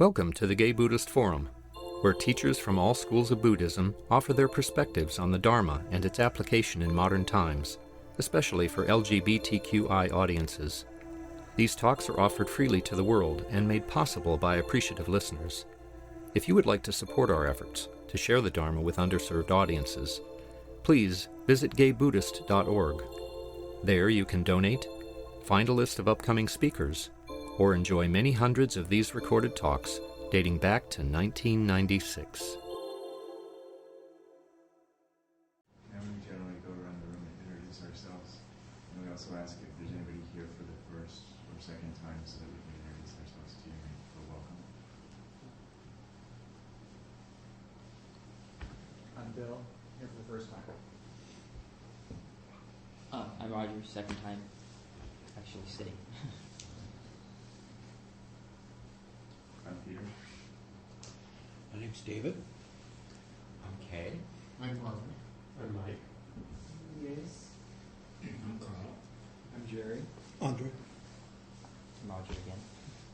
Welcome to the Gay Buddhist Forum, where teachers from all schools of Buddhism offer their perspectives on the Dharma and its application in modern times, especially for LGBTQI audiences. These talks are offered freely to the world and made possible by appreciative listeners. If you would like to support our efforts to share the Dharma with underserved audiences, please visit gaybuddhist.org. There you can donate, find a list of upcoming speakers, or enjoy many hundreds of these recorded talks dating back to 1996. Now we generally go around the room and introduce ourselves. And we also ask if there's anybody here for the first or second time so that we can introduce ourselves to you and feel welcome. I'm Bill, here for the first time. I'm Roger, second time actually sitting. I'm Peter. My name's David. I'm Kay. I'm Marvin. I'm Mike. Yes. I'm Carl. I'm Jerry. Andre. Roger again.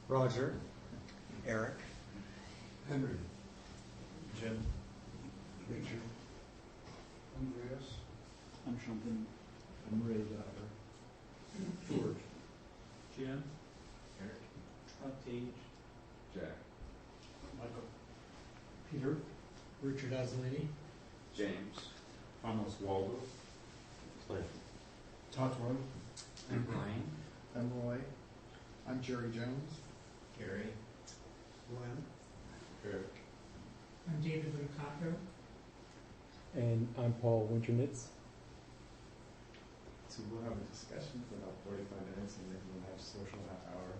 Roger. Eric. Henry. Jim. Richard. Andreas. I'm Shumpin. I'm Ray Daughter. George. Jim. Eric. Paige. Jack. Michael. Peter. Richard Azzolini. James. Thomas Waldo. Cliff. Totoro. I'm Brian. I'm Roy. I'm Jerry Jones. Gary. Glenn. Eric. I'm David Lucaco. And I'm Paul Winternitz. So we'll have a discussion for about 45 minutes and then we'll have social half hour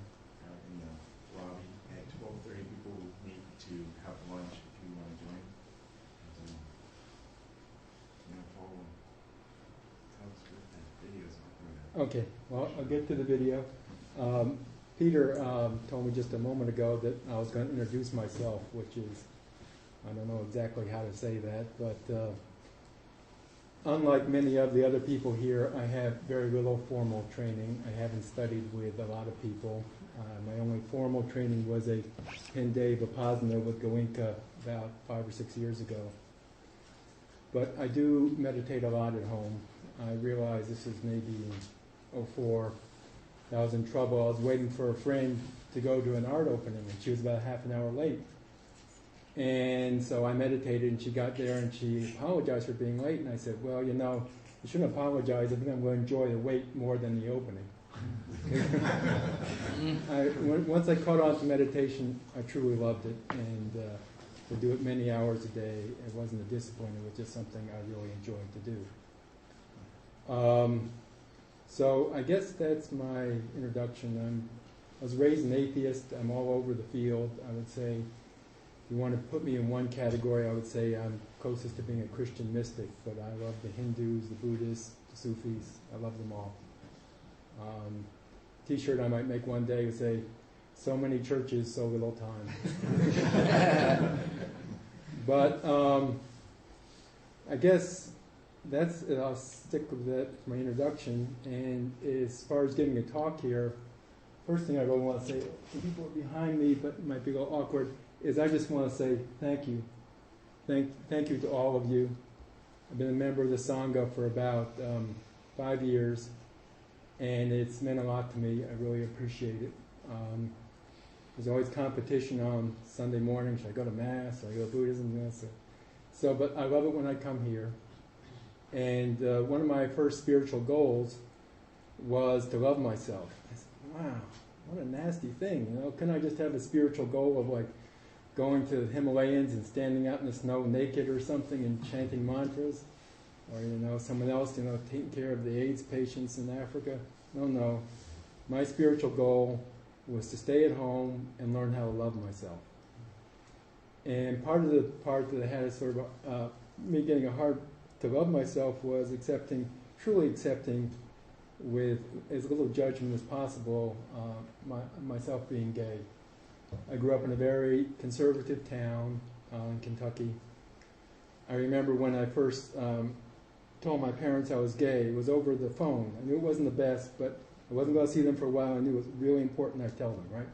out in the lobby. At 12:30 people will meet to have lunch if you want to join. And, Paul will tell us what the videos are. Okay, well, I'll get to the video. Peter told me just a moment ago that I was going to introduce myself, which is, I don't know exactly how to say that, but unlike many of the other people here, I have very little formal training. I haven't studied with a lot of people. My only formal training was a 10-day Vipassana with Goenka about 5 or 6 years ago. But I do meditate a lot at home. I realize this is maybe in 2004. I was in trouble. I was waiting for a friend to go to an art opening, and she was about half an hour late. And so I meditated, and she got there, and she apologized for being late. And I said, well, you know, you shouldn't apologize if I'm going to enjoy the wait more than the opening. Once I caught on to meditation, I truly loved it, and to do it many hours a day, it wasn't a discipline, it was just something I really enjoyed to do. So I guess that's my introduction. I was raised an atheist. I'm all over the field. I would say, if you want to put me in one category, I would say I'm closest to being a Christian mystic, but I love the Hindus, the Buddhists, the Sufis. I love them all. T-shirt I might make one day would say, so many churches, so little time. But I guess I'll stick with that for my introduction. And as far as giving a talk here, first thing I really want to say, the people are behind me, but it might be a little awkward, is I just want to say thank you. Thank you to all of you. I've been a member of the Sangha for about 5 years, and it's meant a lot to me. I really appreciate it. There's always competition on Sunday morning. Should I go to Mass? Should I go to Buddhism? But I love it when I come here. And one of my first spiritual goals was to love myself. I said, wow, what a nasty thing. You know, couldn't I just have a spiritual goal of like going to the Himalayas and standing out in the snow naked or something and chanting mantras? Or, you know, someone else, you know, taking care of the AIDS patients in Africa. No. My spiritual goal was to stay at home and learn how to love myself. And part of the part that I had is sort of me getting a heart to love myself was truly accepting with as little judgment as possible myself being gay. I grew up in a very conservative town in Kentucky. I remember when I first told my parents I was gay, it was over the phone. I knew it wasn't the best, but I wasn't going to see them for a while. I knew it was really important I tell them, right?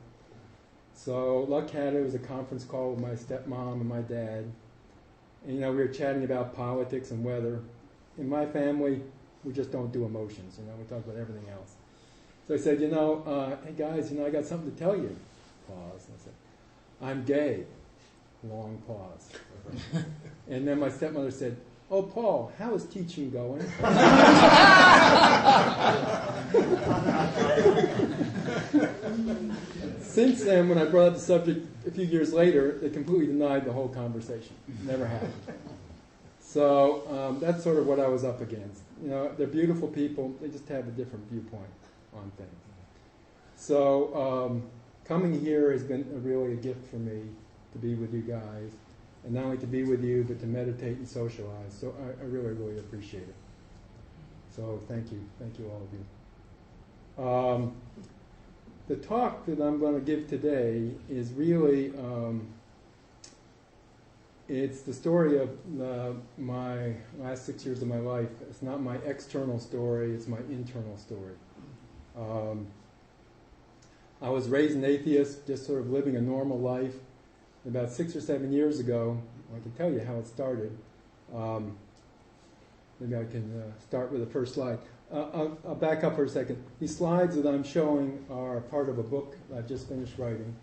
So luck had it, it was a conference call with my stepmom and my dad. And, we were chatting about politics and weather. In my family, we just don't do emotions, we talk about everything else. So I said, hey guys, I got something to tell you. Pause. I said, I'm gay. Long pause. And then my stepmother said, oh, Paul, how is teaching going? Since then, when I brought up the subject a few years later, they completely denied the whole conversation. Never happened. So that's sort of what I was up against. They're beautiful people. They just have a different viewpoint on things. So coming here has been really a gift for me to be with you guys. And not only to be with you, but to meditate and socialize. So I really, really appreciate it. So thank you. Thank you, all of you. The talk that I'm going to give today is really, it's the story of my last 6 years of my life. It's not my external story, it's my internal story. I was raised an atheist, just sort of living a normal life. About 6 or 7 years ago, I can tell you how it started. Maybe I can start with the first slide. I'll back up for a second. These slides that I'm showing are part of a book I've just finished writing.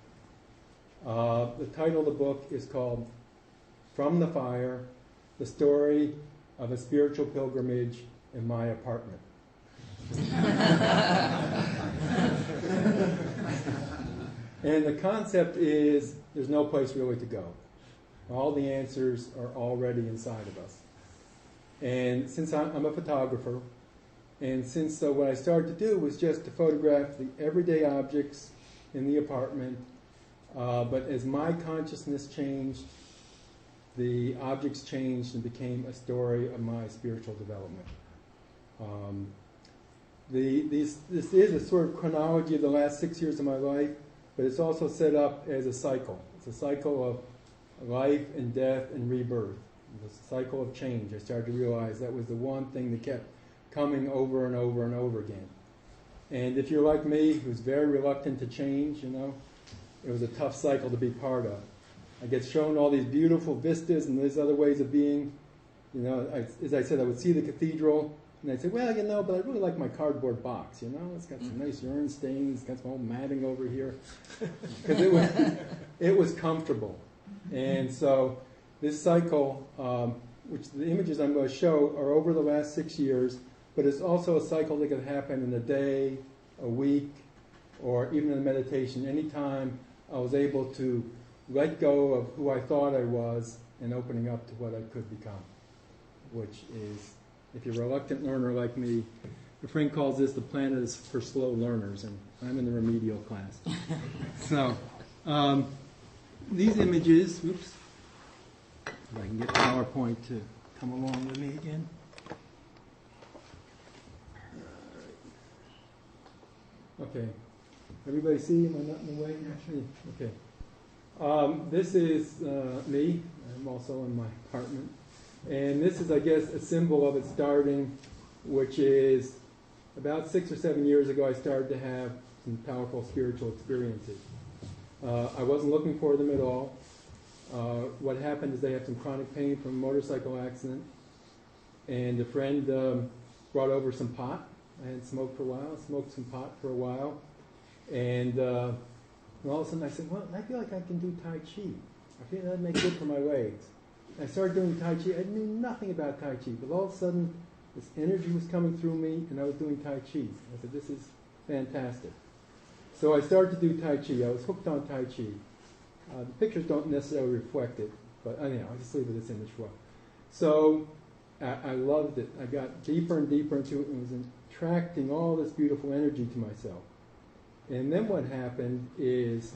The title of the book is called From the Fire, The Story of a Spiritual Pilgrimage in My Apartment. And the concept is there's no place really to go. All the answers are already inside of us. And since I'm a photographer, and since what I started to do was just to photograph the everyday objects in the apartment, but as my consciousness changed, the objects changed and became a story of my spiritual development. This is a sort of chronology of the last 6 years of my life, but it's also set up as a cycle. It's a cycle of life and death and rebirth. It's a cycle of change. I started to realize that was the one thing that kept coming over and over and over again. And if you're like me, who's very reluctant to change, it was a tough cycle to be part of. I get shown all these beautiful vistas and these other ways of being. As I said, I would see the cathedral, and I'd say, well, but I really like my cardboard box, It's got some nice urn stains, got some old matting over here. Because it was comfortable. And so this cycle, which the images I'm going to show are over the last 6 years, but it's also a cycle that could happen in a day, a week, or even in a meditation. Anytime I was able to let go of who I thought I was and opening up to what I could become, which is, if you're a reluctant learner like me, a friend calls this the planet is for slow learners, and I'm in the remedial class. So, these images, oops, if I can get PowerPoint to come along with me again. Okay. Everybody see? Am I not in the way? Okay. This is me. I'm also in my apartment. And this is, I guess, a symbol of it starting, which is about 6 or 7 years ago I started to have some powerful spiritual experiences. I wasn't looking for them at all. What happened is they had some chronic pain from a motorcycle accident, and a friend brought over some pot. I hadn't smoked for a while, smoked some pot for a while, and all of a sudden I said, well, I feel like I can do Tai Chi. I feel that'd make good for my legs. I started doing Tai Chi. I knew nothing about Tai Chi, but all of a sudden this energy was coming through me, and I was doing Tai Chi. I said, this is fantastic. So I started to do Tai Chi. I was hooked on Tai Chi. The pictures don't necessarily reflect it, but anyhow, I'll just leave this image for. So I loved it. I got deeper and deeper into it and was attracting all this beautiful energy to myself. And then what happened is,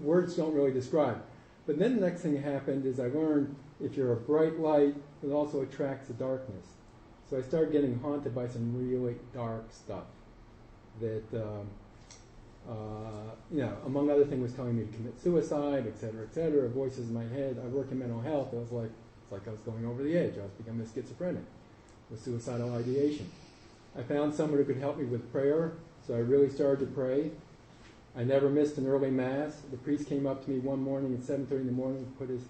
words don't really describe, but then the next thing happened is I learned if you're a bright light, it also attracts the darkness. So I started getting haunted by some really dark stuff that, among other things, was telling me to commit suicide, etc., voices in my head. I work in mental health. It's like I was going over the edge. I was becoming a schizophrenic with suicidal ideation. I found someone who could help me with prayer, So I really started to pray. I never missed an early mass. The priest came up to me one morning at 7:30 in the morning, put his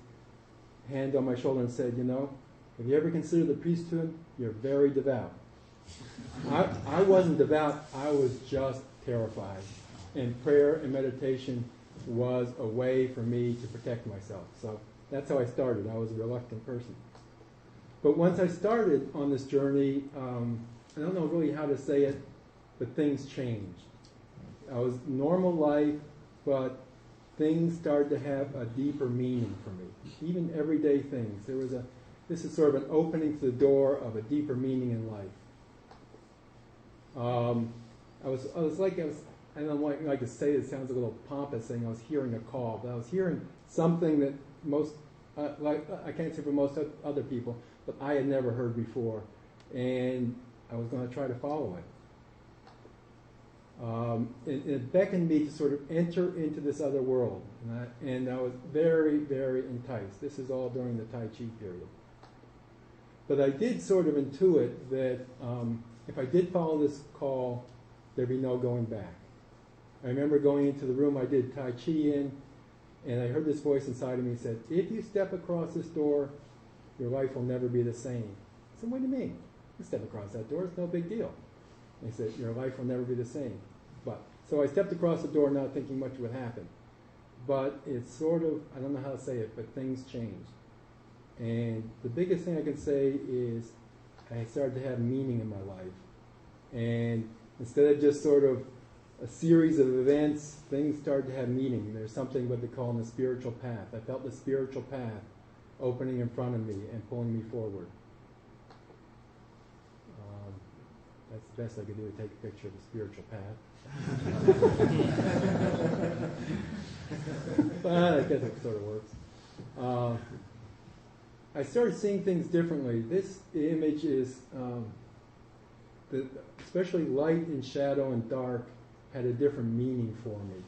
hand on my shoulder and said, "You know, have you ever considered the priesthood? You're very devout." I wasn't devout. I was just terrified. And prayer and meditation was a way for me to protect myself. So that's how I started. I was a reluctant person. But once I started on this journey, I don't know really how to say it, but things changed. I was normal life, but things started to have a deeper meaning for me. Even everyday things. This is sort of an opening to the door of a deeper meaning in life. I don't like to say it, sounds a little pompous saying I was hearing a call, but I was hearing something that I can't say for most other people, but I had never heard before, and I was going to try to follow it. It beckoned me to sort of enter into this other world, and I was very, very enticed. This is all during the Tai Chi period. But I did sort of intuit that if I did follow this call, there'd be no going back. I remember going into the room I did Tai Chi in, and I heard this voice inside of me said, "If you step across this door, your life will never be the same." I said, "What do you mean? You step across that door, it's no big deal." They said, "Your life will never be the same." So I stepped across the door not thinking much would happen. But it's sort of, I don't know how to say it, but things changed. And the biggest thing I can say is I started to have meaning in my life. And instead of just sort of a series of events, things started to have meaning. There's something what they call in the spiritual path. I felt the spiritual path opening in front of me and pulling me forward. That's the best I could do, to take a picture of the spiritual path. But I guess it sort of works. I started seeing things differently. This image is, especially light and shadow and dark had a different meaning for me.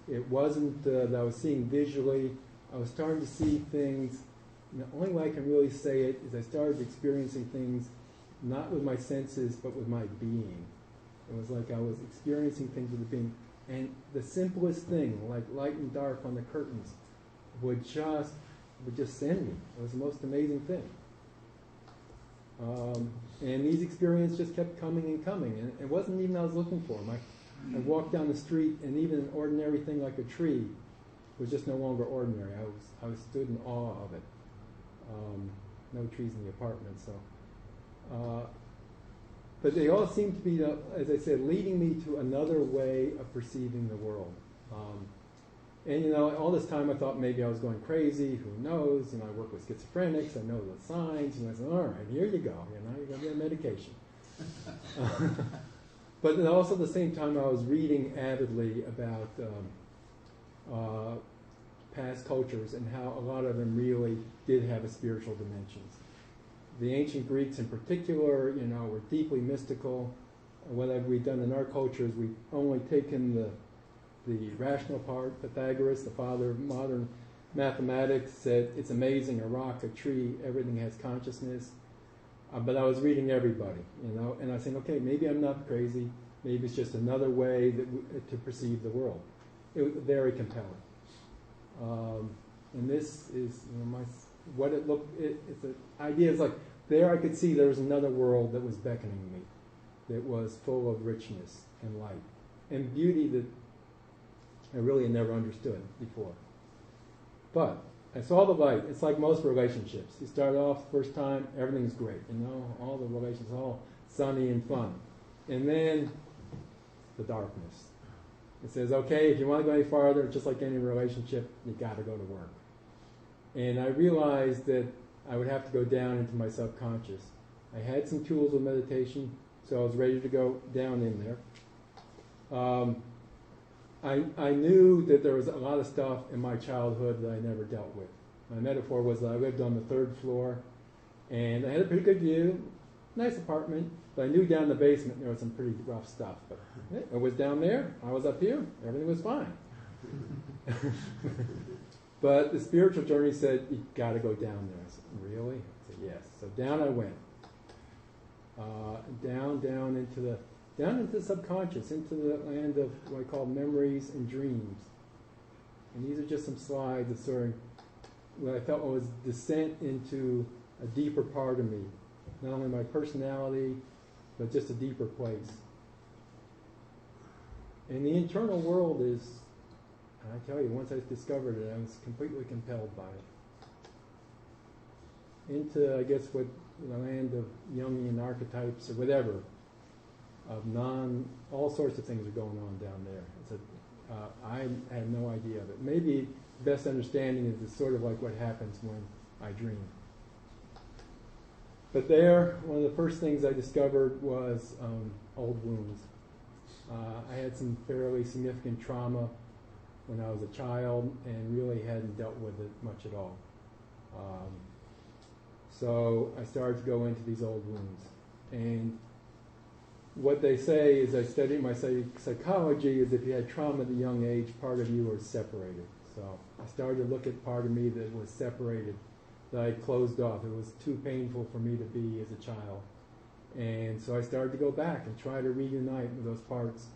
It wasn't that I was seeing visually. I was starting to see things. And the only way I can really say it is I started experiencing things not with my senses, but with my being. It was like I was experiencing things with the being. And the simplest thing, like light and dark on the curtains, would just send me. It was the most amazing thing. And these experiences just kept coming and coming. And it wasn't even I was looking for them. I walked down the street, and even an ordinary thing like a tree was just no longer ordinary. I was stood in awe of it. No trees in the apartment, so. But they all seem to be, as I said, leading me to another way of perceiving the world. And all this time I thought maybe I was going crazy. Who knows? I work with schizophrenics. I know the signs. And I said, all right, here you go. You're going to get medication. But then also at the same time I was reading avidly about past cultures and how a lot of them really did have a spiritual dimensions. The ancient Greeks in particular, were deeply mystical. What have we done in our culture is we've only taken the rational part. Pythagoras, the father of modern mathematics, said it's amazing, a rock, a tree, everything has consciousness. But I was reading everybody, and I was saying, okay, maybe I'm not crazy. Maybe it's just another way to perceive the world. It was very compelling. And this is, what it looked. It's the idea is like there I could see there was another world that was beckoning me, that was full of richness and light and beauty that I really had never understood before. But I saw the light. It's like most relationships. You start off first time, everything's great. All the relations, all sunny and fun. And then the darkness. It says, okay, if you want to go any farther, just like any relationship, you got to go to work. And I realized that I would have to go down into my subconscious. I had some tools of meditation, so I was ready to go down in there. I knew that there was a lot of stuff in my childhood that I never dealt with. My metaphor was that I lived on the 3rd floor, and I had a pretty good view, nice apartment, but I knew down in the basement there was some pretty rough stuff. But it was down there, I was up here, everything was fine. But the spiritual journey said, you got to go down there. I said, really? I said, yes. So down I went. Down into down into the subconscious, into the land of what I call memories and dreams. And these are just some slides of sort of what I felt was descent into a deeper part of me. Not only my personality, but just a deeper place. And the internal world is, I tell you, once I discovered it, I was completely compelled by it. Into, I guess, what the land of Jungian archetypes or whatever, of all sorts of things are going on down there. I had no idea of it. Maybe the best understanding is it's sort of like what happens when I dream. But there, one of the first things I discovered was old wounds. I had some fairly significant trauma when I was a child and really hadn't dealt with it much at all. So I started to go into these old wounds. And what they say is, I studied my psychology, is if you had trauma at a young age, part of you was separated. So I started to look at part of me that was separated, that I closed off. It was too painful for me to be as a child. And so I started to go back and try to reunite with those parts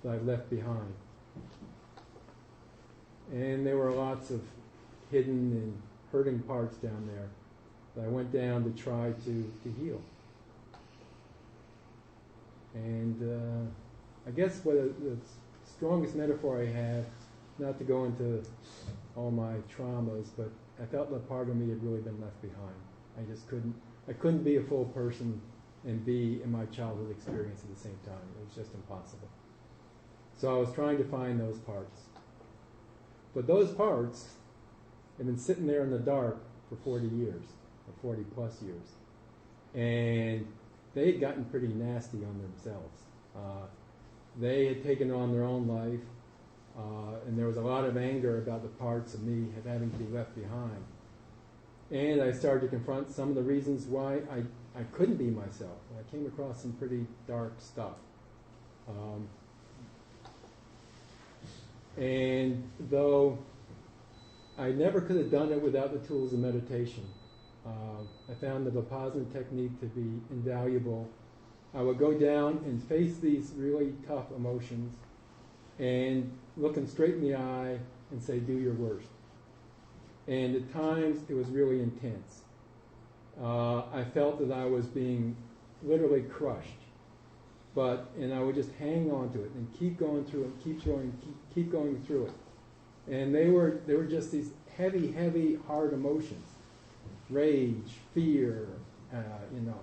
that I left behind. And there were lots of hidden and hurting parts down there that I went down to try to heal. And I guess the strongest metaphor I have, not to go into all my traumas, but I felt that part of me had really been left behind. I couldn't be a full person and be in my childhood experience at the same time. It was just impossible. So I was trying to find those parts. But those parts have been sitting there in the dark for 40 years, or 40 plus years. And they had gotten pretty nasty on themselves. They had taken on their own life, and there was a lot of anger about the parts of me having to be left behind. And I started to confront some of the reasons why I couldn't be myself. And I came across some pretty dark stuff. And though I never could have done it without the tools of meditation, I found the Vipassana technique to be invaluable. I would go down and face these really tough emotions and look them straight in the eye and say, do your worst. And at times it was really intense. I felt that I was being literally crushed. And I would just hang on to it and keep going through it, keep going through it. And they were just these heavy, heavy, hard emotions. Rage, fear,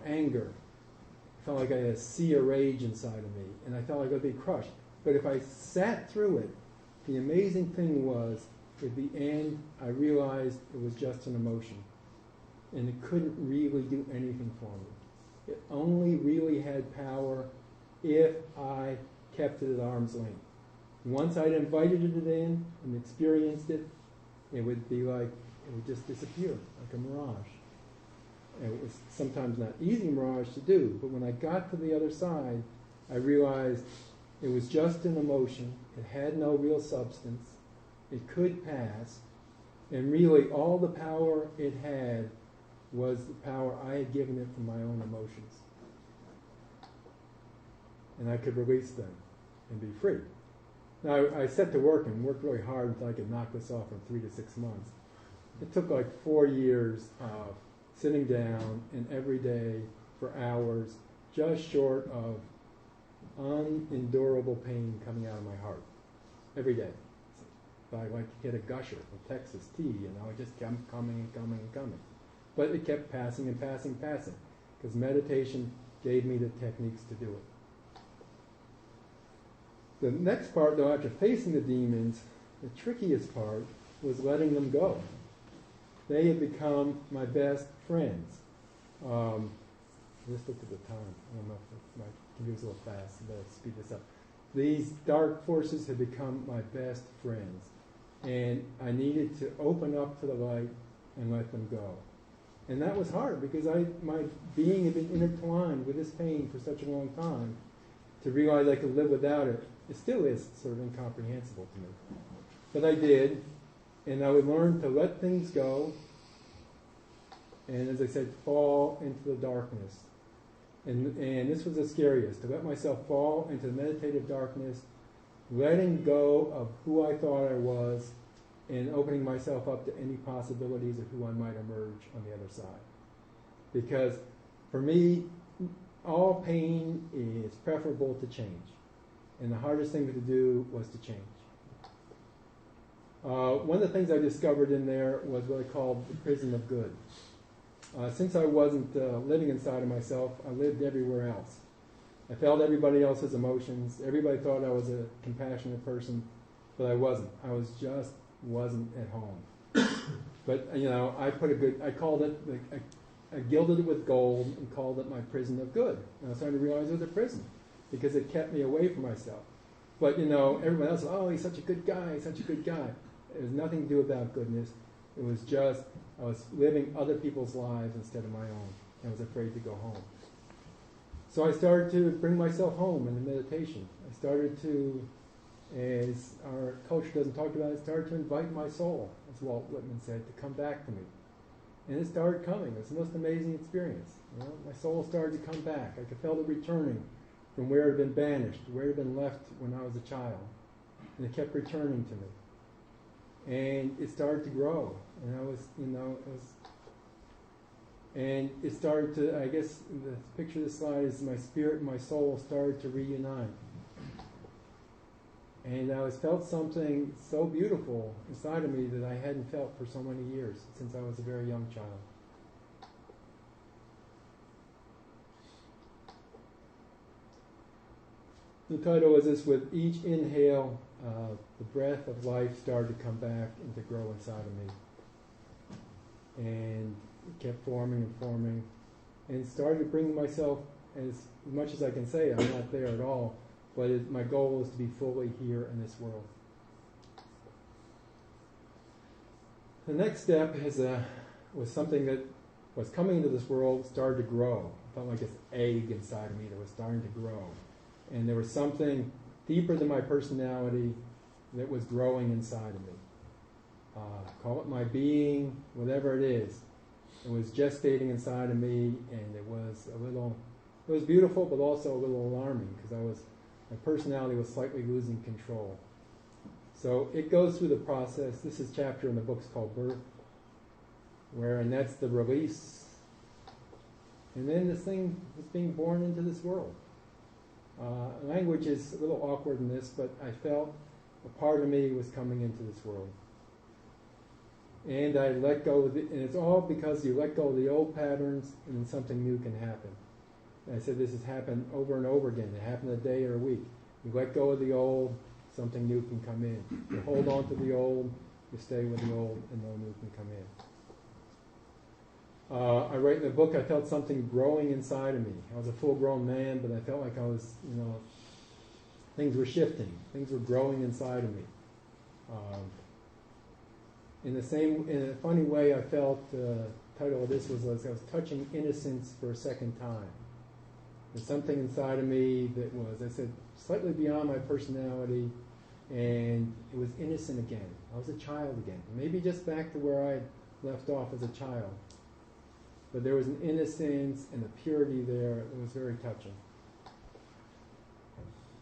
anger. I felt like I had a sea of rage inside of me, and I felt like I'd be crushed. But if I sat through it, the amazing thing was, at the end, I realized it was just an emotion, and it couldn't really do anything for me. It only really had power if I kept it at arm's length. Once I'd invited it in and experienced it, it would be like, it would just disappear, like a mirage. And it was sometimes not easy mirage to do, but when I got to the other side, I realized it was just an emotion. It had no real substance. It could pass. And really, all the power it had was the power I had given it from my own emotions. And I could release them and be free. Now, I set to work and worked really hard until I could knock this off in 3 to 6 months. It took like 4 years of sitting down and every day for hours, just short of unendurable pain coming out of my heart. Every day. So I like to get a gusher from Texas tea, and I would just keep coming and coming and coming. But it kept passing and passing and passing, because meditation gave me the techniques to do it. The next part, though, after facing the demons, the trickiest part was letting them go. They had become my best friends. I just looked at the time. I don't know if my computer's a little fast. I better speed this up. These dark forces had become my best friends. And I needed to open up to the light and let them go. And that was hard because my being had been intertwined with this pain for such a long time. To realize I could live without it, it still is sort of incomprehensible to me. But I did. And I would learn to let things go and, as I said, fall into the darkness. And this was the scariest, to let myself fall into the meditative darkness, letting go of who I thought I was, and opening myself up to any possibilities of who I might emerge on the other side. Because for me, all pain is preferable to change. And the hardest thing to do was to change. One of the things I discovered in there was what I called the prison of good. Since I wasn't living inside of myself, I lived everywhere else. I felt everybody else's emotions. Everybody thought I was a compassionate person, but I wasn't. I wasn't at home. But I called it, I gilded it with gold and called it my prison of good. And I was starting to realize it was a prison because it kept me away from myself. But everyone else, oh, he's such a good guy, such a good guy. It was nothing to do about goodness. It was just I was living other people's lives instead of my own, and I was afraid to go home. So I started to bring myself home in the meditation. I started to, as our culture doesn't talk about it, started to invite my soul, as Walt Whitman said, to come back to me. And it started coming. It was the most amazing experience. My soul started to come back. I could feel it returning from where it had been banished, where it had been left when I was a child. And it kept returning to me. And it started to grow. And I was, and it started to, I guess, the picture of the slide is my spirit and my soul started to reunite. And I felt something so beautiful inside of me that I hadn't felt for so many years, since I was a very young child. The title was this: with each inhale, the breath of life started to come back and to grow inside of me. And it kept forming and forming, and started bringing myself, as much as I can say, I'm not there at all, but my goal is to be fully here in this world. The next step was something that was coming into this world, started to grow. I felt like this egg inside of me that was starting to grow. And there was something deeper than my personality that was growing inside of me. Call it my being, whatever it is. It was gestating inside of me, and it was beautiful, but also a little alarming, because my personality was slightly losing control. So it goes through the process. This is a chapter in the book's called Birth, and that's the release. And then this thing is being born into this world. Language is a little awkward in this, but I felt a part of me was coming into this world. And I let go of it, and it's all because you let go of the old patterns, and then something new can happen. And I said this has happened over and over again. It happened a day or a week. You let go of the old, something new can come in. You hold on to the old, you stay with the old, and no new can come in. I write in the book, I felt something growing inside of me. I was a full-grown man, but I felt like I was, things were shifting. Things were growing inside of me. In a funny way, I felt the title of this was I was touching innocence for a second time. There's something inside of me that was, I said, slightly beyond my personality, and it was innocent again. I was a child again. Maybe just back to where I left off as a child. But there was an innocence and a purity there that was very touching.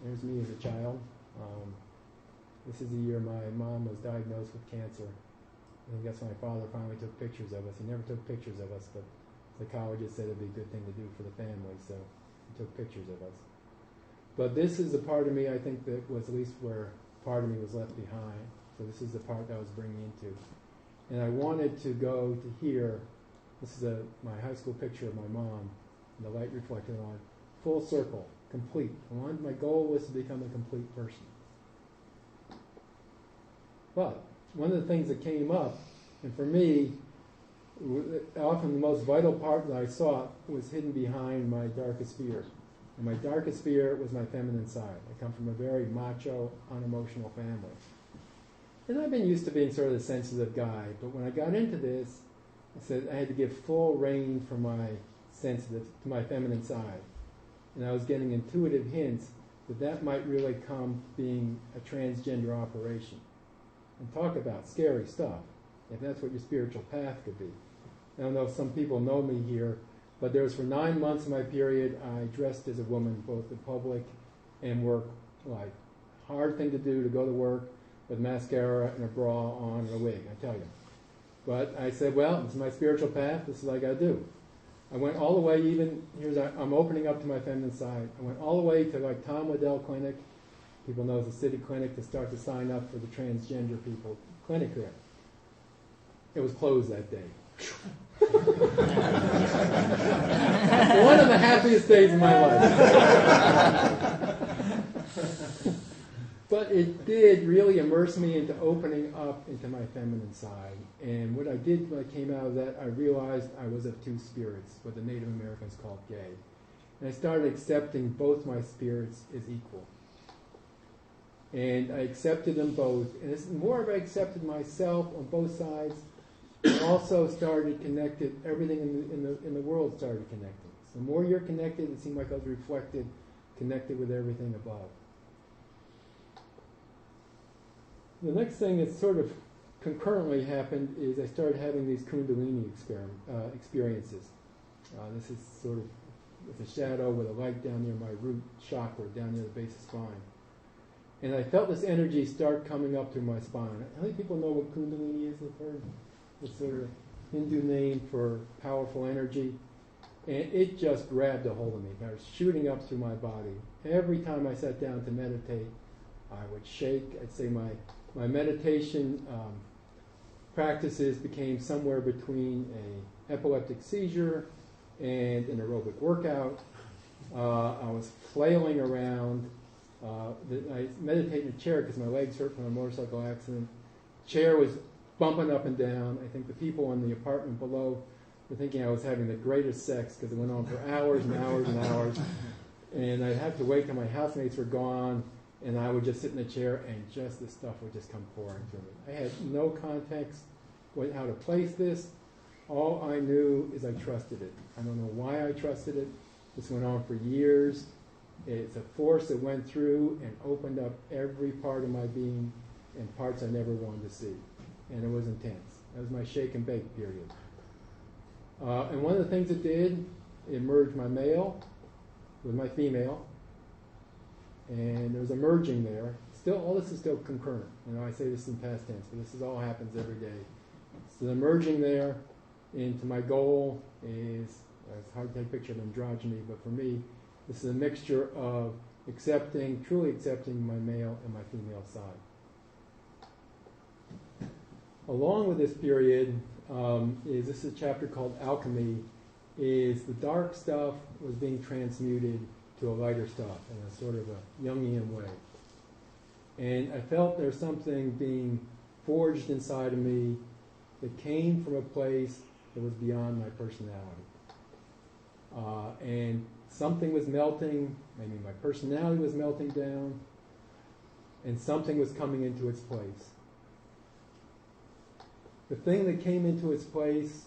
There's me as a child. This is the year my mom was diagnosed with cancer. I think that's when my father finally took pictures of us. He never took pictures of us, but psychologists said it'd be a good thing to do for the family, so he took pictures of us. But this is the part of me, I think, that was at least where part of me was left behind. So this is the part that I was bringing into. And I wanted to go to here. This is my high school picture of my mom, and the light reflected on it. Full circle, complete. My goal was to become a complete person. But one of the things that came up, and for me, often the most vital part that I sought was hidden behind my darkest fear. And my darkest fear was my feminine side. I come from a very macho, unemotional family. And I've been used to being sort of the sensitive guy, but when I got into this, I said I had to give full rein for my sensitive, to my feminine side. And I was getting intuitive hints that might really come being a transgender operation. And talk about scary stuff, if that's what your spiritual path could be. I don't know if some people know me here. But there was for 9 months of my period, I dressed as a woman, both in public and work, like hard thing to do to go to work with mascara and a bra on and a wig, I tell you. But I said, well, this is my spiritual path, this is what I got to do. I went all the way, I'm opening up to my feminine side. I went all the way to like Tom Waddell Clinic. People know it's a city clinic to start to sign up for the transgender people clinic there. It was closed that day. One of the happiest days of my life. But it did really immerse me into opening up into my feminine side. And what I did when I came out of that, I realized I was of two spirits, what the Native Americans called gay. And I started accepting both my spirits as equal. And I accepted them both. And the more I accepted myself on both sides, I also started connected, everything in the world started connecting. So the more you're connected, it seemed like I was connected with everything above. The next thing that sort of concurrently happened is I started having these Kundalini experiences. This is sort of with a shadow with a light down near my root chakra, down near the base of the spine. And I felt this energy start coming up through my spine. How many people know what Kundalini is? You've heard? It's sort of Hindu name for powerful energy. And it just grabbed a hold of me. I was shooting up through my body. Every time I sat down to meditate, I would shake. I'd say my meditation practices became somewhere between an epileptic seizure and an aerobic workout. I was flailing around. I meditate in a chair because my legs hurt from a motorcycle accident. Chair was bumping up and down. I think the people in the apartment below were thinking I was having the greatest sex because it went on for hours and hours and hours. And I'd have to wait till my housemates were gone, and I would just sit in the chair, and just this stuff would just come pouring through me. I had no context with how to place this. All I knew is I trusted it. I don't know why I trusted it. This went on for years. It's a force that went through and opened up every part of my being and parts I never wanted to see. And it was intense. That was my shake and bake period. And one of the things it did, it merged my male with my female. And there was a merging there. Still, all this is still concurrent. You know, I say this in past tense, but this is all happens every day. So the merging there into my goal is, it's hard to take a picture of androgyny, but for me, this is a mixture of truly accepting my male and my female side. Along with this period, this is a chapter called Alchemy, is the dark stuff was being transmuted to a lighter stuff in a sort of a Jungian way. And I felt there's something being forged inside of me that came from a place that was beyond my personality. And something was melting, maybe my personality was melting down, and something was coming into its place. The thing that came into its place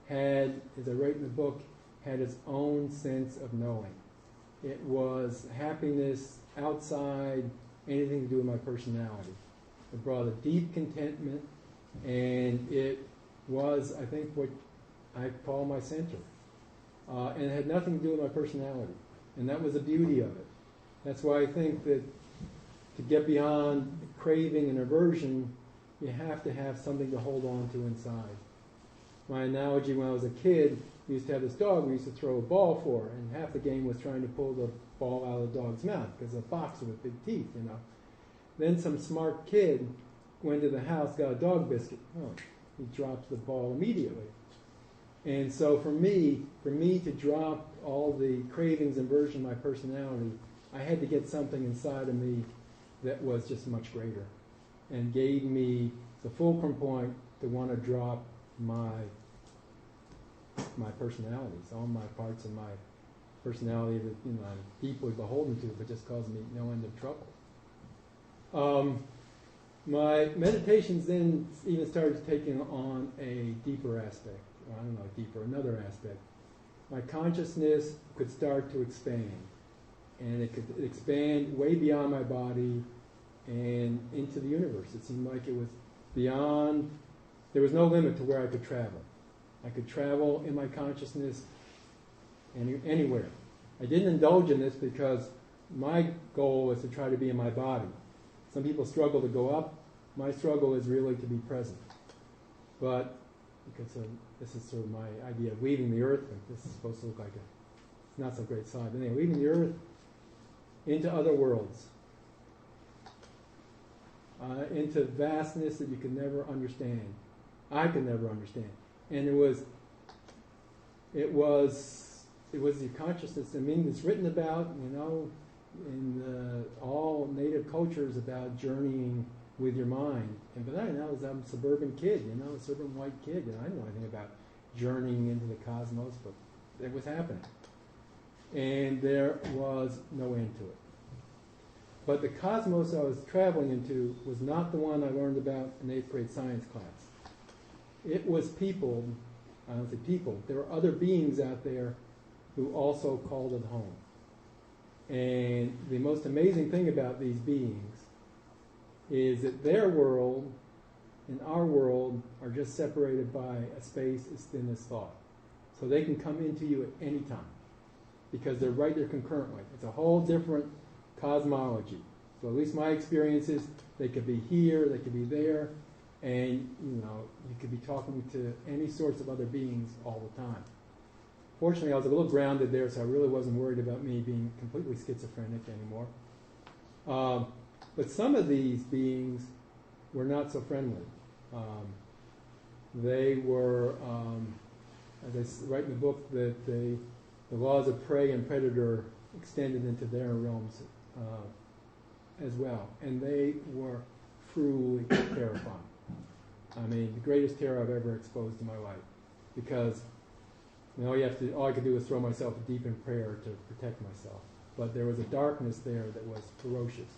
had, as I write in the book, had its own sense of knowing. It was happiness outside anything to do with my personality. It brought a deep contentment, and it was, I think, what I call my center. And it had nothing to do with my personality. And that was the beauty of it. That's why I think that to get beyond craving and aversion, you have to have something to hold on to inside. My analogy when I was a kid, we used to have this dog we used to throw a ball for, and half the game was trying to pull the ball out of the dog's mouth because it's a boxer with big teeth, you know. Then some smart kid went to the house, got a dog biscuit. Oh, he drops the ball immediately. And so for me to drop all the cravings and version of my personality, I had to get something inside of me that was just much greater and gave me the fulcrum point to want to drop my personalities, all my parts of my personality that I'm deeply beholden to, but just caused me no end of trouble. My meditations then even started taking on a deeper aspect. Well, I don't know, another aspect. My consciousness could start to expand, and it could expand way beyond my body and into the universe. It seemed like it was beyond, there was no limit to where I could travel. I could travel in my consciousness anywhere. I didn't indulge in this because my goal was to try to be in my body. Some people struggle to go up. My struggle is really to be present. But because this is sort of my idea of leaving the earth, and this is supposed to look like a not so great slide. But anyway, leaving the earth into other worlds, into vastness that you could never understand. I could never understand. And it was the consciousness. I mean, it's written about, in all native cultures about journeying with your mind. But I'm a suburban kid, a suburban white kid, and I didn't know anything about journeying into the cosmos, but it was happening. And there was no end to it. But the cosmos I was traveling into was not the one I learned about in 8th grade science class. It was people, I don't say people, there were other beings out there who also called it home. And the most amazing thing about these beings is that their world and our world are just separated by a space as thin as thought. So they can come into you at any time because they're right there concurrently. It's a whole different cosmology. So at least my experience is they could be here, they could be there, and you could be talking to any sorts of other beings all the time. Fortunately, I was a little grounded there, so I really wasn't worried about me being completely schizophrenic anymore. But some of these beings were not so friendly. They were, as I write in the book, that the laws of prey and predator extended into their realms as well. And they were truly terrifying. I mean, the greatest terror I've ever exposed in my life. Because all I could do was throw myself deep in prayer to protect myself. But there was a darkness there that was ferocious.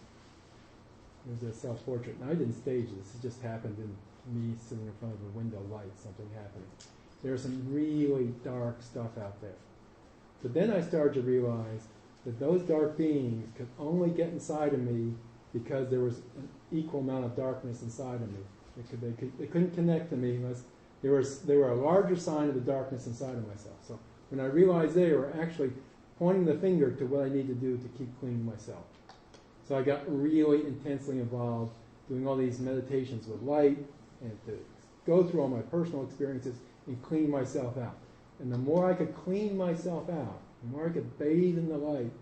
It was a self-portrait. And I didn't stage this. It just happened in me sitting in front of a window light, something happening. There's some really dark stuff out there. But then I started to realize that those dark beings could only get inside of me because there was an equal amount of darkness inside of me. They couldn't connect to me unless they were a larger sign of the darkness inside of myself. So when I realized they were actually pointing the finger to what I need to do to keep cleaning myself. So I got really intensely involved doing all these meditations with light and to go through all my personal experiences and clean myself out. And the more I could clean myself out, the more I could bathe in the light,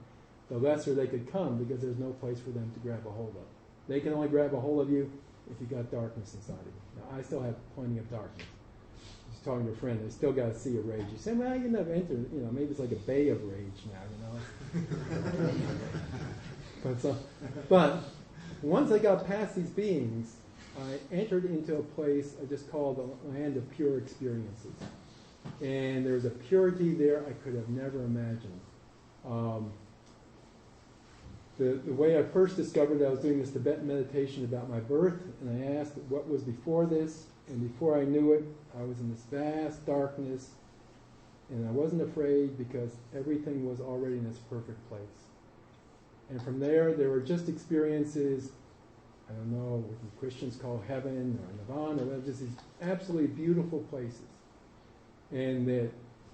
the lesser they could come because there's no place for them to grab a hold of. They can only grab a hold of you if you got darkness inside of you. Now, I still have plenty of darkness. Just talking to a friend, they still got a sea of rage. You say, well, you never entered, maybe it's like a bay of rage now, But once I got past these beings, I entered into a place I just call the land of pure experiences. And there's a purity there I could have never imagined. The way I first discovered I was doing this Tibetan meditation about my birth, and I asked what was before this, and before I knew it, I was in this vast darkness, and I wasn't afraid because everything was already in its perfect place. And from there were just experiences, I don't know, what the Christians call heaven or nirvana, or just these absolutely beautiful places. And the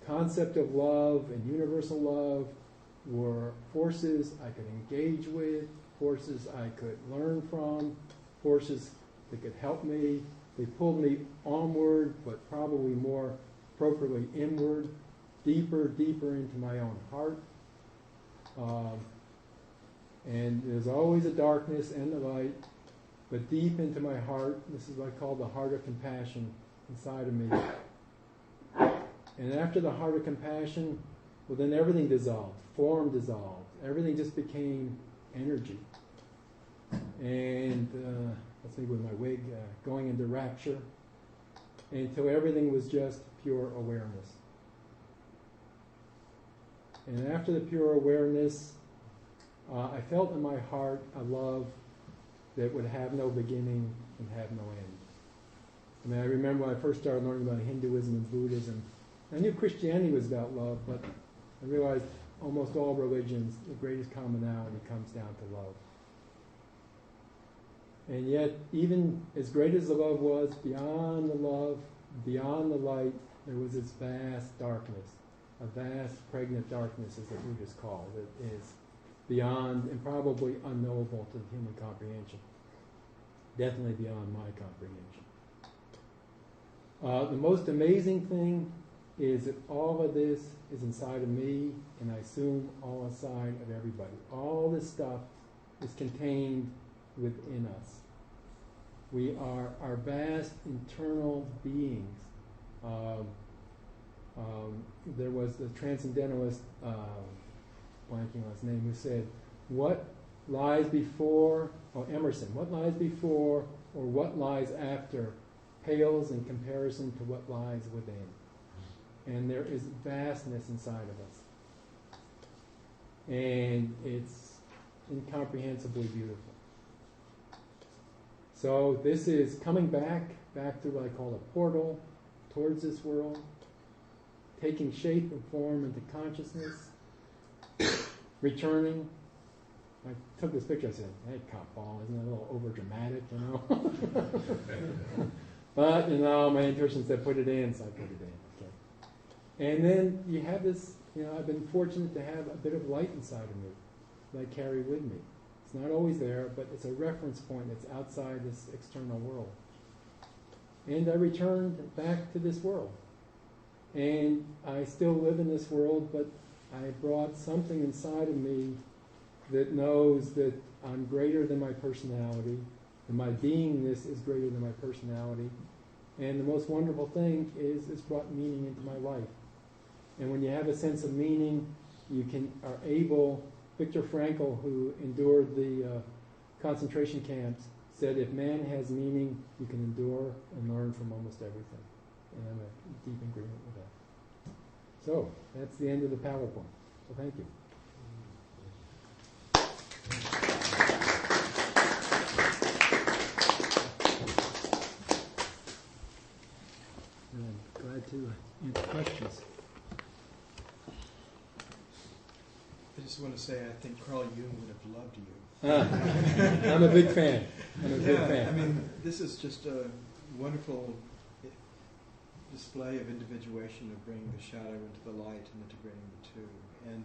concept of love and universal love were forces I could engage with, forces I could learn from, forces that could help me. They pulled me onward, but probably more appropriately inward, deeper into my own heart. And there's always a darkness and the light, but deep into my heart, this is what I call the heart of compassion inside of me. And after the heart of compassion, well, then everything dissolved, form dissolved. Everything just became energy. And that's me with my wig, going into rapture, until everything was just pure awareness. And after the pure awareness, I felt in my heart a love that would have no beginning and have no end. I mean, I remember when I first started learning about Hinduism and Buddhism, I knew Christianity was about love, but I realized almost all religions, the greatest commonality comes down to love. And yet, even as great as the love was, beyond the love, beyond the light, there was this vast darkness. a vast, pregnant darkness, as the Buddhists call it, that is beyond and probably unknowable to the human comprehension. Definitely beyond my comprehension. The most amazing thing is that all of this is inside of me, and I assume all inside of everybody. All this stuff is contained within us. We are our vast internal beings. There was the transcendentalist, blanking on his name, who said, what lies before, Emerson, what lies before or what lies after pales in comparison to what lies within. And there is vastness inside of us. And it's incomprehensibly beautiful. So this is coming back through what I call a portal towards this world, taking shape and form into consciousness, returning. I took this picture, I said, hey, cop ball, isn't that a little over dramatic, you know? But, you know, my intuition said put it in, so I put it in. Okay. And then you have this, you know, I've been fortunate to have a bit of light inside of me that I carry with me. It's not always there, but it's a reference point that's outside this external world. And I returned back to this world. And I still live in this world, but I brought something inside of me that knows that I'm greater than my personality, and my beingness is greater than my personality. And the most wonderful thing is it's brought meaning into my life. And when you have a sense of meaning, you are able. Viktor Frankl, who endured the concentration camps, said if man has meaning, you can endure and learn from almost everything. And I'm in deep agreement with that. So, that's the end of the PowerPoint. So thank you. And I'm glad to answer questions. I just want to say I think Carl Jung would have loved you. I'm a big fan. I mean, this is just a wonderful display of individuation, of bringing the shadow into the light and integrating the two. And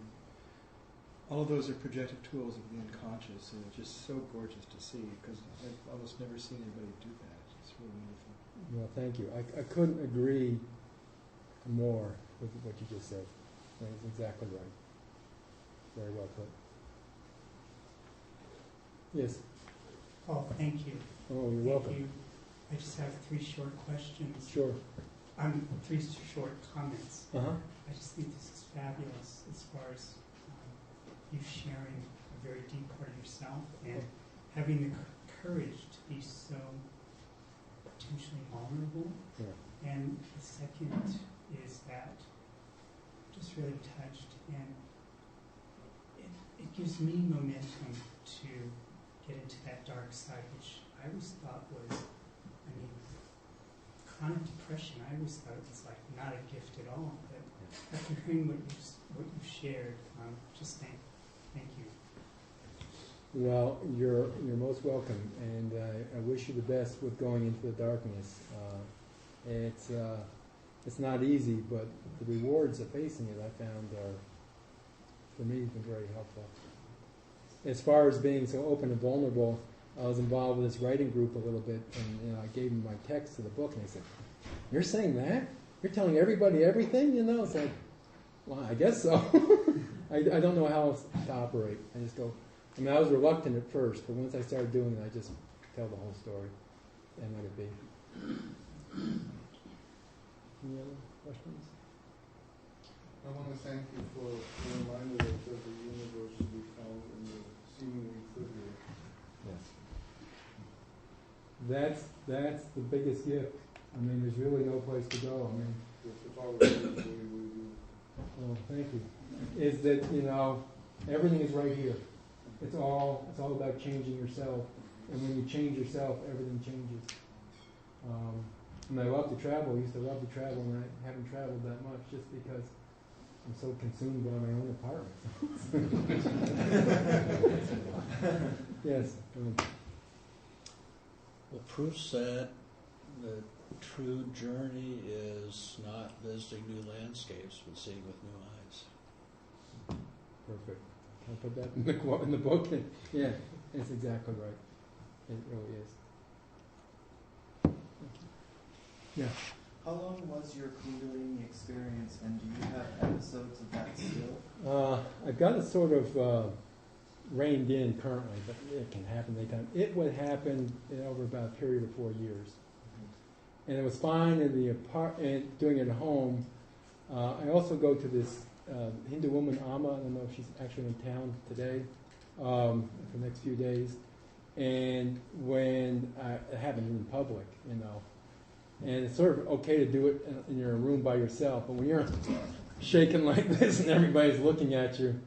all of those are projective tools of the unconscious, and it's just so gorgeous to see, because I've almost never seen anybody do that. It's really wonderful. Well, thank you. I couldn't agree more with what you just said. That's exactly right. Very well put. Yes. Oh, thank you. Oh, you're Thank welcome. you. I just have 3 short questions. Sure. 3 short comments. Uh-huh. I just think this is fabulous as far as you sharing a very deep part of yourself and having the courage to be so potentially vulnerable. Yeah. And the second is that I'm just really touched, and it gives me momentum to get into that dark side, which I always thought was, chronic depression. I always thought it was like not a gift at all. But after hearing what you shared, just thank you. Well, you're most welcome, and I wish you the best with going into the darkness. It's not easy, but the rewards of facing it, I found, are, for me, been very helpful. As far as being so open and vulnerable, I was involved with this writing group a little bit, and I gave them my text to the book, and they said, "You're saying that? You're telling everybody everything?" You know, it's like, well, I guess so. I don't know how else to operate. I just go. I mean, I was reluctant at first, but once I started doing it, I just tell the whole story and let it be. Any other questions? I want to thank you for the reminder that the universe will be found in the seemingly trivial. Yes. That's the biggest gift. I mean, there's really no place to go. I mean, The photography is really, really well, thank you. Is that, you know, everything is right here. It's all about changing yourself, and when you change yourself, everything changes. And I love to travel. I used to love to travel, and I haven't traveled that much just because I'm so consumed by my own apartment. Yes. Well, proof said that true journey is not visiting new landscapes, but seeing with new eyes. Perfect. Can I put that in the quote in the book? Yeah, it's exactly right. It really is. Yeah. How long was your Kundalini experience, and do you have episodes of that still? I've got it sort of reined in currently, but it can happen anytime. It would happen over about a period of 4 years. And it was fine in the apartment, doing it at home. I also go to this Hindu woman, Amma. I don't know if she's actually in town today for the next few days. And when it happened in public, you know. And it's sort of okay to do it in your room by yourself, but when you're shaking like this and everybody's looking at you.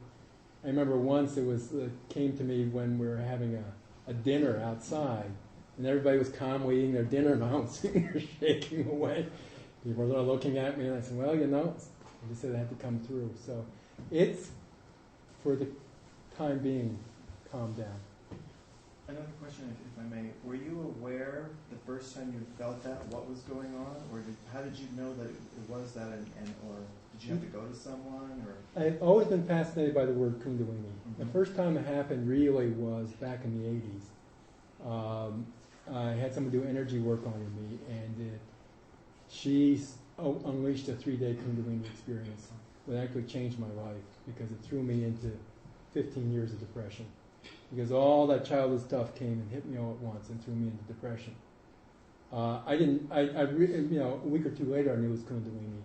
I remember once it came to me when we were having a dinner outside, and everybody was calmly eating their dinner, and I was sitting there shaking away. People were looking at me, and I said, well, you know, I just said I had to come through. So it's, for the time being, calmed down. Another question, if I may. Were you aware the first time you felt that, what was going on? Or how did you know that it was that, or did you have to go to someone? Or I've always been fascinated by the word Kundalini. Mm-hmm. The first time it happened really was back in the 80s. I had someone do energy work on me, and she unleashed a 3-day Kundalini experience that actually changed my life because it threw me into 15 years of depression. Because all that childhood stuff came and hit me all at once and threw me into depression. A week or two later I knew it was Kundalini.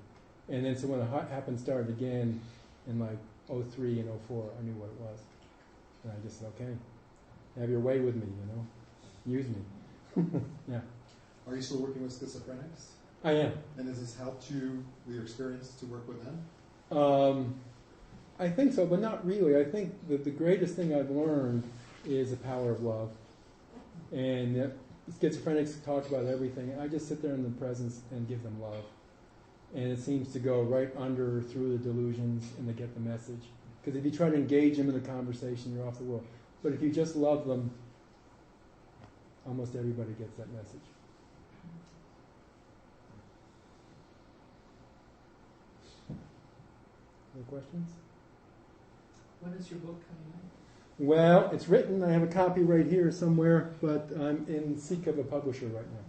And then so when it started again in like 03 and 04, I knew what it was. And I just said, okay, have your way with me, you know, use me. Yeah. Are you still working with schizophrenics? I am. And has this helped you with your experience to work with them? I think so, but not really. I think that the greatest thing I've learned is the power of love. And schizophrenics talk about everything. I just sit there in the presence and give them love. And it seems to go right under, through the delusions, and they get the message. Because if you try to engage them in a conversation, you're off the wall. But if you just love them, almost everybody gets that message. Any questions? When is your book coming out? Well, it's written. I have a copy right here somewhere, but I'm in seek of a publisher right now.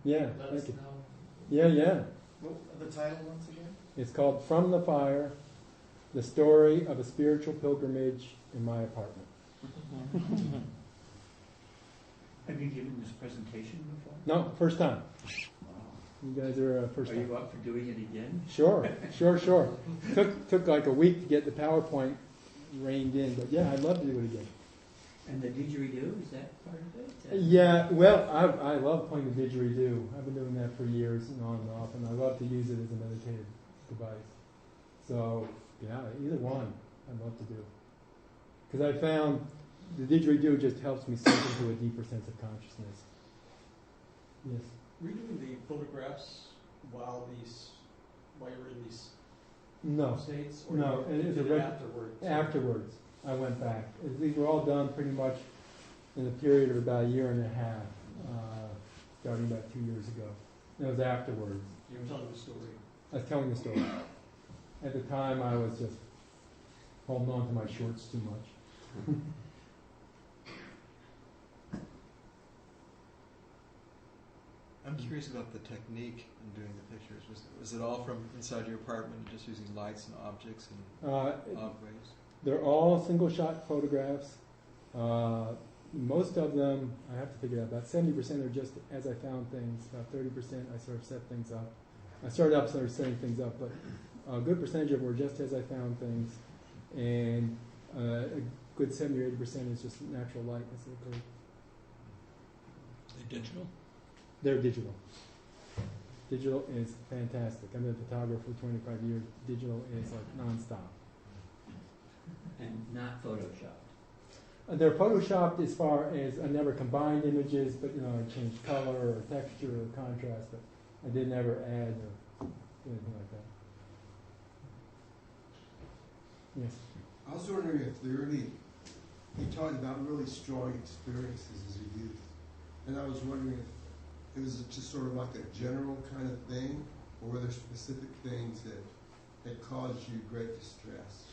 Yeah, thank you. Yeah. what the title once again? It's called From the Fire, the story of a spiritual pilgrimage in my apartment. Have you given this presentation before? No, first time. You guys are first Are time. you up for doing it again? Sure. Took like a week to get the PowerPoint reined in, but yeah, I'd love to do it again. And the didgeridoo, is that part of it? Yeah, well, I love playing the didgeridoo. I've been doing that for years and on and off, and I love to use it as a meditative device. So, yeah, either one I'd love to do. Because I found the didgeridoo just helps me sink into a deeper sense of consciousness. Yes? Were you doing the photographs while you're in these No. states? Or No, you it was did it afterwards? Afterwards, I went back. These were all done pretty much in a period of about a year and a half, starting about 2 years ago. And it was afterwards. You were telling the story. I was telling the story. At the time, I was just holding on to my shorts too much. I'm curious about the technique in doing the pictures. Was it all from inside your apartment, just using lights and objects and odd ways? They're all single-shot photographs. Most of them, I have to figure out, about 70% are just as I found things. About 30% I sort of set things up. I started up sort of setting things up, but a good percentage of them were just as I found things. And a good 70 or 80% is just natural light as it occurred. They digital? They're digital. Digital is fantastic. I've been a photographer for 25 years. Digital is like nonstop. And not photoshopped. They're photoshopped as far as I never combined images, but I changed color or texture or contrast, but I didn't ever add or anything like that. Yes. I was wondering if you talked about really strong experiences as a youth, and I was wondering it was just sort of like a general kind of thing, or were there specific things that caused you great distress?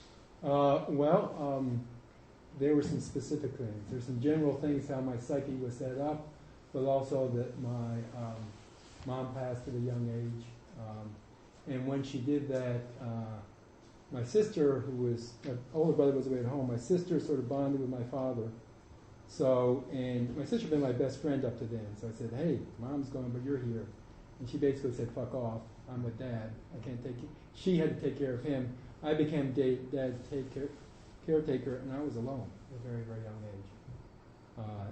There were some specific things. There's some general things, how my psyche was set up, but also that my mom passed at a young age. And when she did that, my sister, who was, my older brother was away at home, my sister sort of bonded with my father. So, and my sister had been my best friend up to then. So I said, hey, Mom's gone, but you're here. And she basically said, fuck off. I'm with Dad. I can't take it. She had to take care of him. I became Dad's caretaker, and I was alone at a very, very young age.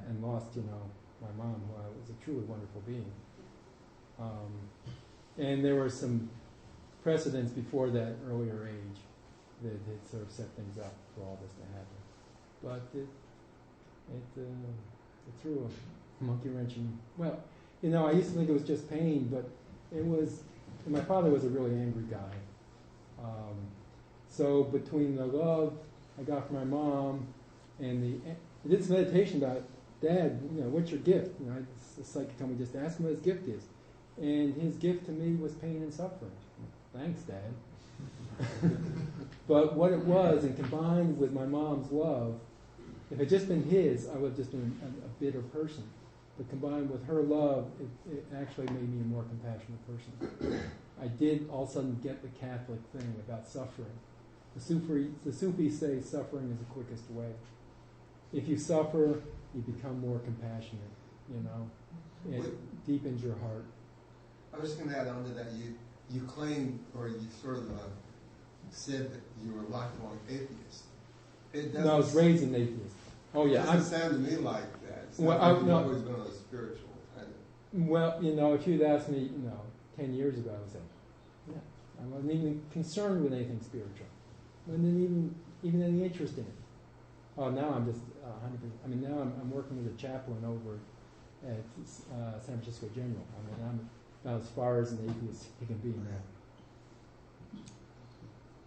And lost, my mom, who was a truly wonderful being. And there were some precedents before that earlier age that had sort of set things up for all this to happen. But it threw a monkey wrench in. Well, I used to think it was just pain, but it was. And my father was a really angry guy. So between the love I got from my mom and I did some meditation about, Dad, what's your gift? The psychic told me just to ask him what his gift is. And his gift to me was pain and suffering. Thanks, Dad. But what it was, and combined with my mom's love, if it had just been his, I would have just been a bitter person. But combined with her love, it actually made me a more compassionate person. I did all of a sudden get the Catholic thing about suffering. The Sufis say suffering is the quickest way. If you suffer, you become more compassionate, It deepens your heart. I was just going to add on to that. You claimed, or you sort of said that you were a lifelong atheist. No, I was raised an atheist. Oh yeah, It doesn't sound to me like that. It sounds like you've always been on a spiritual kind of. Well, if you'd asked me, 10 years ago, I would say, yeah, I wasn't even concerned with anything spiritual. I wasn't even any interest in it. Oh, now I'm just 100%. Now I'm working as a chaplain over at San Francisco General. I'm about as far as an atheist you can be now.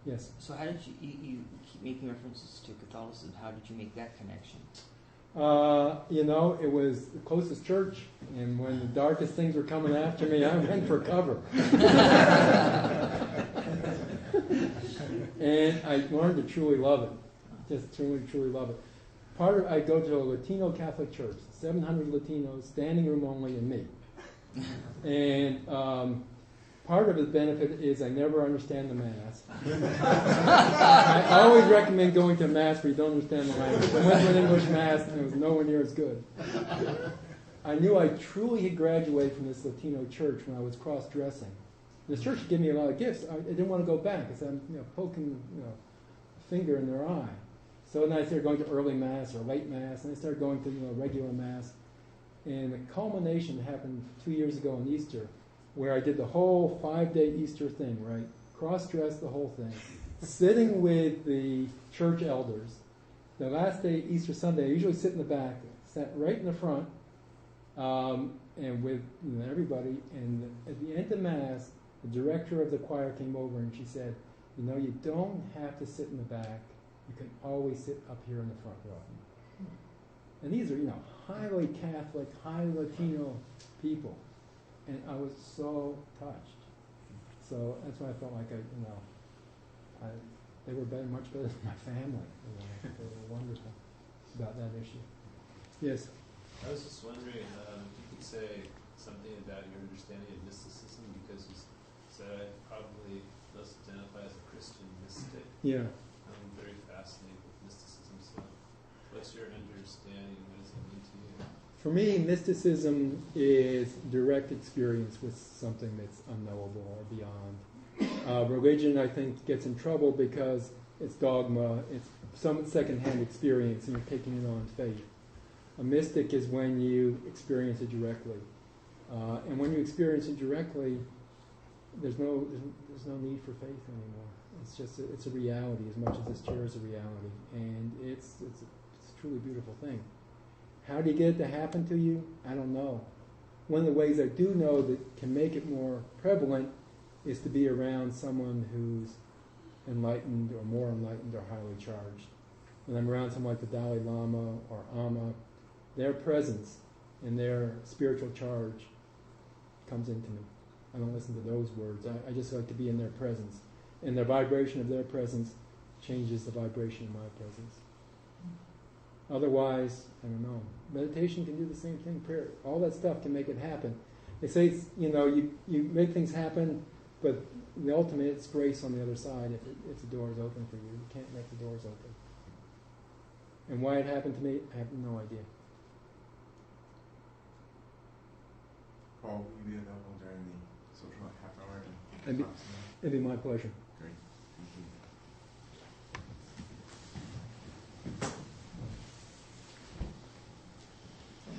Yes. So how did you keep making references to Catholicism? How did you make that connection? It was the closest church, and when the darkest things were coming after me, I went for cover. And I learned to truly love it. Just truly, truly love it. I go to a Latino Catholic church, 700 Latinos, standing room only, and me. And part of the benefit is I never understand the Mass. I always recommend going to a Mass where you don't understand the language. I went to an English Mass and it was nowhere near as good. I knew I truly had graduated from this Latino church when I was cross-dressing. This church gave me a lot of gifts. I didn't want to go back because I'm poking a finger in their eye. So then I started going to early Mass or late Mass, and I started going to regular Mass. And the culmination happened 2 years ago on Easter, where I did the whole 5-day Easter thing, right? Cross-dressed the whole thing, sitting with the church elders. The last day, Easter Sunday, I usually sit in the back, sat right in the front, and with everybody. And at the end of Mass, the director of the choir came over and she said, you don't have to sit in the back. You can always sit up here in the front row. And these are, highly Catholic, highly Latino people. And I was so touched. So that's why I felt like they were much better than my family. They were wonderful about that issue. Yes? I was just wondering if you could say something about your understanding of mysticism, because you said I probably must identify as a Christian mystic. Yeah. I'm very fascinated with mysticism, so what's your understanding? What does it mean to you? For me, mysticism is direct experience with something that's unknowable or beyond. Religion, I think, gets in trouble because it's dogma, it's some secondhand experience, and you're taking it on faith. A mystic is when you experience it directly. And when you experience it directly, there's no need for faith anymore. It's just it's a reality as much as this chair is a reality, and it's a truly beautiful thing. How do you get it to happen to you? I don't know. One of the ways I do know that can make it more prevalent is to be around someone who's enlightened or more enlightened or highly charged. When I'm around someone like the Dalai Lama or Amma, their presence and their spiritual charge comes into me. I don't listen to those words. I just like to be in their presence. And the vibration of their presence changes the vibration of my presence. Otherwise, I don't know. Meditation can do the same thing. Prayer, all that stuff can make it happen. They say, you make things happen, but the ultimate, it's grace on the other side if the door is open for you. You can't make the doors open. And why it happened to me, I have no idea. Paul, will you be available during the social half hour? It'd be my pleasure. Great. Thank you.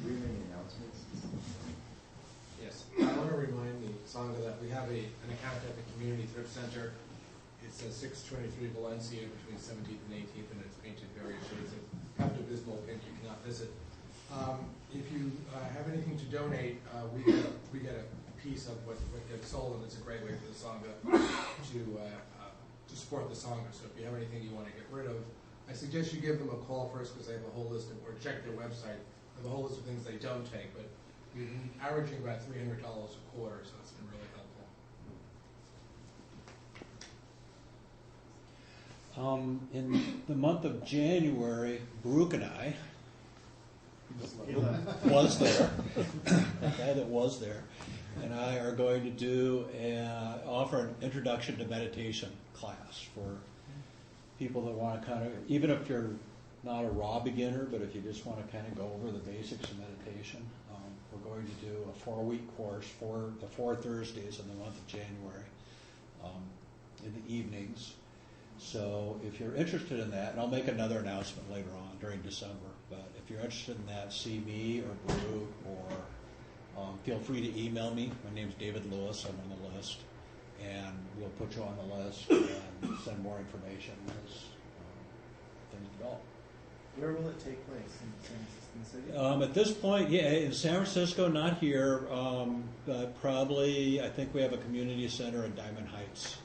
Do we have any announcements? Yes. I want to remind the Sangha that we have an account at the Community Thrift Center. It's 623 Valencia between 17th and 18th, and it's painted various shades of Pepto Bismol pink. You cannot visit. If you have anything to donate, we get a piece of what gets sold, and it's a great way for the Sangha to support the Sangha. So if you have anything you want to get rid of, I suggest you give them a call first, because they have a whole list or check their website. They have a whole list of things they don't take, but we've been averaging about $300 a quarter, so it's been really helpful. In the month of January, Baruch and I was there, the guy that was there, and I are going to offer an introduction to meditation class for people that want to kind of, even if you're not a raw beginner, but if you just want to kind of go over the basics of meditation. We're going to do a 4-week course for the 4 Thursdays in the month of January in the evenings. So if you're interested in that, and I'll make another announcement later on during December, but if you're interested in that, see me or Baruch, or feel free to email me. My name's David Lewis. I'm on the list, and we'll put you on the list and send more information as things develop. Where will it take place? In the city? At this point, yeah, in San Francisco, not here, but probably, I think we have a community center in Diamond Heights.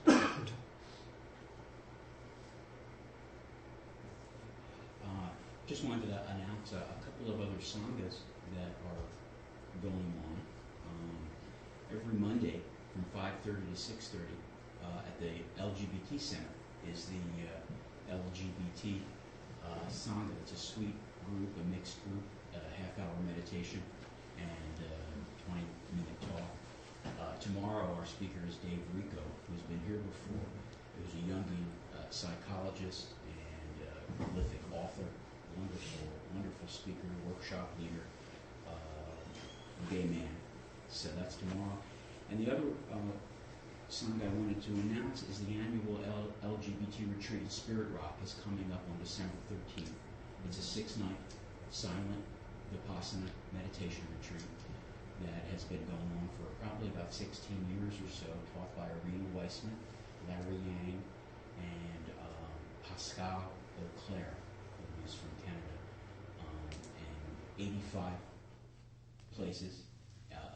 Just wanted to announce a couple of other sanghas that are going on. Every Monday from 5:30 to 6:30 at the LGBT Center is the LGBT Sangha. It's a sweet group, a mixed group, a half-hour meditation and 20-minute talk. Tomorrow our speaker is Dave Rico, who's been here before. He was a Jungian psychologist and prolific author, wonderful speaker, workshop leader, gay man. So that's tomorrow. And the other Sangha I wanted to announce is the annual LGBT retreat in Spirit Rock is coming up on December 13th. It's a 6-night silent Vipassana meditation retreat that has been going on for probably about 16 years or so, taught by Irina Weissman, Larry Yang, and Pascal Auclair, who's from Canada, and 85 places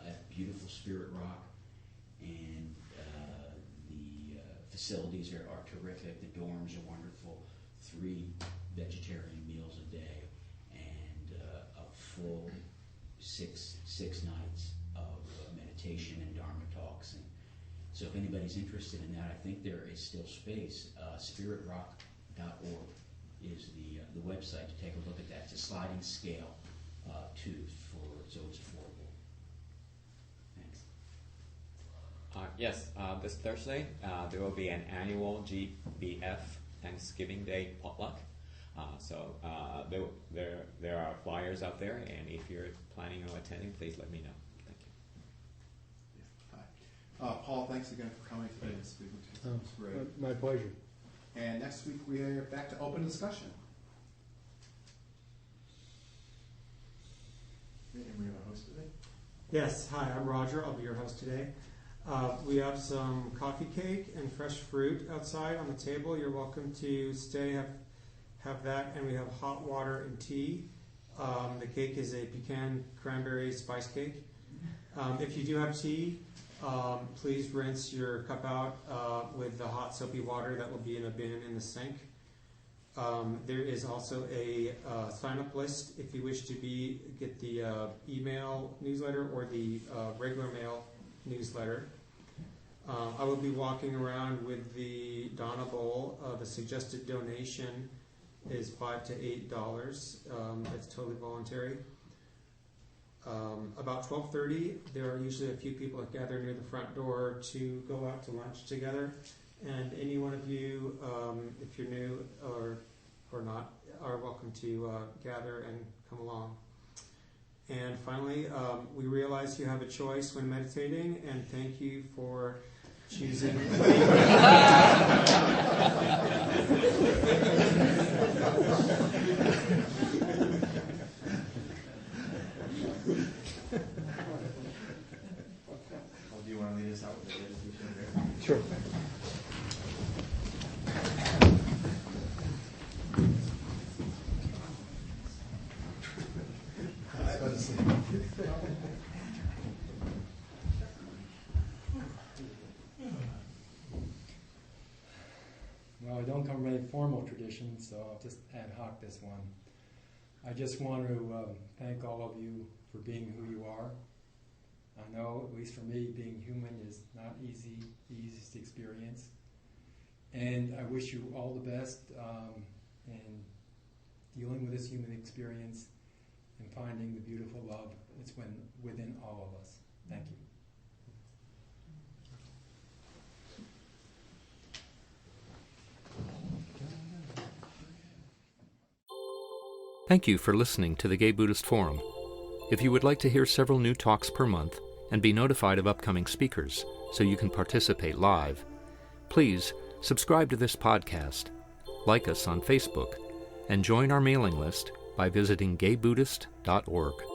at beautiful Spirit Rock, and the facilities are terrific. The dorms are wonderful. 3 vegetarian meals a day, and a full six nights of meditation and Dharma talks. And so if anybody's interested in that, I think there is still space. SpiritRock.org is the website to take a look at that. It's a sliding scale too, so it's affordable. Thanks. Yes, this Thursday there will be an annual GBF Thanksgiving Day potluck. So there are flyers out there, and if you're planning on attending, please let me know. Thank you. Yeah, hi. Paul, thanks again for coming today and speaking to us. It was great. My pleasure. And next week we are back to open discussion. And we have a host today? Yes, hi, I'm Roger. I'll be your host today. We have some coffee cake and fresh fruit outside on the table. You're welcome to stay, have that, and we have hot water and tea. The cake is a pecan cranberry spice cake. If you do have tea, please rinse your cup out with the hot soapy water that will be in a bin in the sink. There is also a sign-up list if you wish to get the email newsletter or the regular mail newsletter. I will be walking around with the Dana Bowl. The suggested donation is $5 to $8. It's totally voluntary. About 12:30, there are usually a few people that gather near the front door to go out to lunch together. And any one of you, if you're new or not, are welcome to gather and come along. And finally, we realize you have a choice when meditating, and thank you for choosing. Well, do you want to lead us out with the dedication there? Sure. Well, I don't come from any formal tradition, so I'll just ad hoc this one. I just want to thank all of you for being who you are. I know, at least for me, being human is not the easiest experience. And I wish you all the best in dealing with this human experience and finding the beautiful love that's within all of us. Thank you. Thank you for listening to the Gay Buddhist Forum. If you would like to hear several new talks per month and be notified of upcoming speakers so you can participate live, please subscribe to this podcast, like us on Facebook, and join our mailing list by visiting gaybuddhist.org.